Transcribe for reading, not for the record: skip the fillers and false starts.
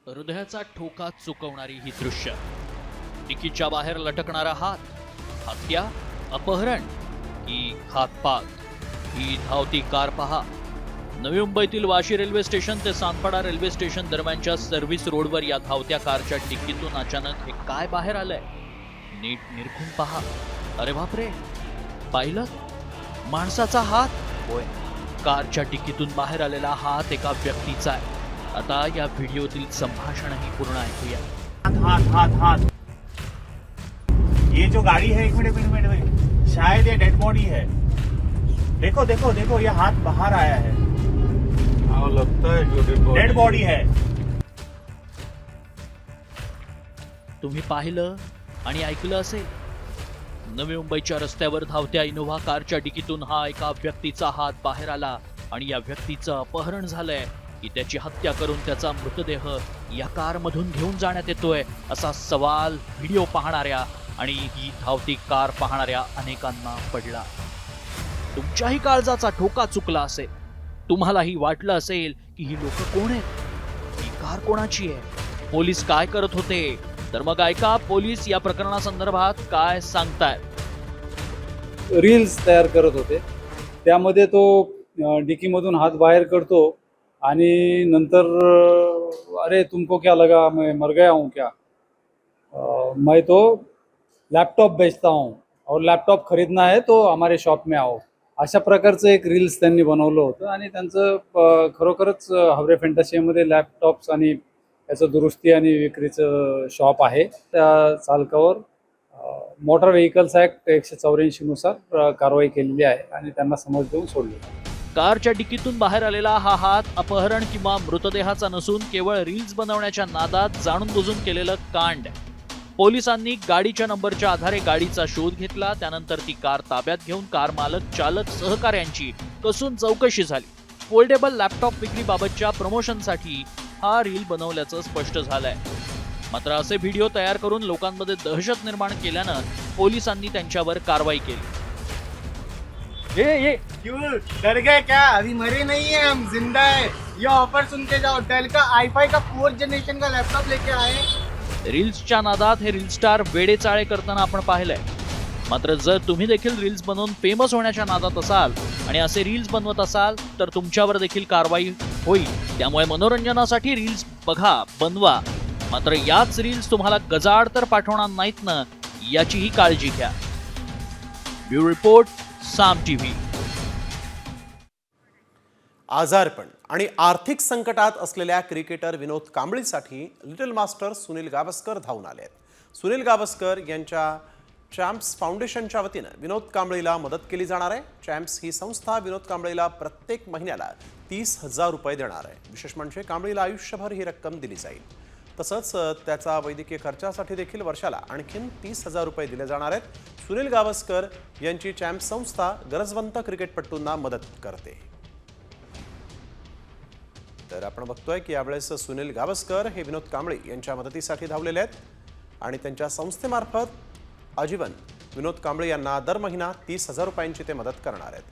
हृदयाचा ठोका चुकवणारी ही दृश्य, डिकीच्या बाहेर लटकणारा हात, हत्या, अपहरण की घातपात, ही धावती कार पहा. नवी मुंबईतील वाशी रेल्वे स्टेशन ते सांतपाडा रेल्वे स्टेशन दरम्यानच्या सर्व्हिस रोडवर या धावत्या कारच्या डिकीतून अचानक हे काय बाहेर आलंय, नीट निरखून पहा. अरे बापरे, पाहिलं? माणसाचा हात. होय, कारच्या डिकीतून बाहेर आलेला हात एका व्यक्तीचा आहे. आता या व्हिडिओतील संभाषणही पूर्ण ऐकूया. हाथ हाथ हाथ ये जो गाड़ी है, एक मिनट, शायद ये डेड बॉडी है. देखो देखो देखो, ये हाथ बाहर आया है. हाँ, लगता है जो डेड बॉडी है. तुम्ही पाहिलं आणि ऐकलं असेल, नवी मुंबईच्या रस्त्यावर धावत्या इनोव्हा कारच्या डिकीतून हा एका व्यक्तीचा हात बाहेर आला आणि या व्यक्तीचं अपहरण झालंय की त्याची हत्या करून त्याचा मृतदेह या कारमधून घेऊन जाण्यात येतोय, असा सवाल व्हिडिओ पाहणाऱ्या आणि ही धावती कार पाहणाऱ्या अनेकांना पडला. तुमच्याही काळजाचा ठोका चुकला असेल. तुम्हालाही वाटलं असेल की ही लोक कोण आहेत, ही कार कोणाची आहे, पोलीस काय करत होते. तर मग ऐका, पोलीस या प्रकरणासंदर्भात काय सांगतायत. रील्स तयार करत होते, त्यामध्ये तो डिकीमधून हात बाहेर करतो आणि नंतर अरे तुमको क्या लगा मैं मर गया हूँ क्या, मैं तो लॅपटॉप बेचता हूँ और लॅपटॉप खरीदना है तो हमारे शॉप में आओ, अशा प्रकारचं एक रील्स त्यांनी बनवलं होतं. आणि त्यांचं खरोखरच हावरे फॅन्टसियामध्ये लॅपटॉप्स आणि त्याचं दुरुस्ती आणि विक्रीचं शॉप आहे. त्या चालकावर मोटार व्हेकल्स ॲक्ट 184 नुसार कारवाई केलेली आहे आणि त्यांना समज देऊन सोडले. कारच्या डिकीतून बाहेर आलेला हा हात अपहरण किंवा मृतदेहाचा नसून केवळ रील्स बनवण्याच्या नादात जाणून बुजून केलेलं कांड. पोलिसांनी गाडीच्या नंबरच्या आधारे गाडीचा शोध घेतला. त्यानंतर ती कार ताब्यात घेऊन कार मालक, चालक, सहकार्यांची कसून चौकशी झाली. फोल्डेबल लॅपटॉप विक्रीबाबतच्या प्रमोशनसाठी हा रील बनवल्याचं स्पष्ट झालंय. मात्र असे व्हिडिओ तयार करून लोकांमध्ये दहशत निर्माण केल्यानं पोलिसांनी त्यांच्यावर कारवाई केली. ये क्यों डर गए क्या? अभी मरे नहीं है, हम जिंदा है. ये ऑफर सुन के जाओ. डेल का i5 का 4th जनरेशन का लैपटॉप लेके आए. रील्सच्या नादात हे रील स्टार वेडे चाळे करताना आपण पाहिलंय. मात्र जर तुम्ही देखील रील्स बनवून फेमस होण्याच्या नादात असाल आणि असे रील्स बनवत असाल तर तुमच्यावर देखील कारवाई होईल. त्यामुळे मनोरंजनासाठी रील्स बघा, बनवा, मात्र याच रील्स तुम्हाला गजाआड तर पाठवणार नाहीत ना, याचीही काळजी घ्या. ब्युरो रिपोर्ट, साम टीव्ही. आजारपण आणि आर्थिक संकटात असलेल्या क्रिकेटर विनोद कांबळीसाठी लिटल मास्टर सुनील गावस्कर धावून आले आहेत. सुनील गावस्कर यांच्या चॅम्प्स फाउंडेशनच्या वतीनं विनोद कांबळीला मदत केली जाणार आहे. चॅम्प्स ही संस्था विनोद कांबळीला प्रत्येक महिन्याला 30,000 रुपये देणार आहे. विशेष म्हणजे कांबळीला आयुष्यभर ही रक्कम दिली जाईल. तसंच त्याचा वैद्यकीय खर्चासाठी देखील वर्षाला आणखीन 30,000 रुपये दिले जाणार आहेत. सुनील गावस्कर यांची चॅम्प्स संस्था गरजवंत क्रिकेटपटूंना मदत करते. तर आपण बघतोय की यावेळेस सुनील गावस्कर हे विनोद कांबळी यांच्या मदतीसाठी धावलेले आहेत आणि त्यांच्या संस्थेमार्फत आजीवन विनोद कांबळी यांना दर महिना 30,000 रुपयांची ते मदत करणार आहेत.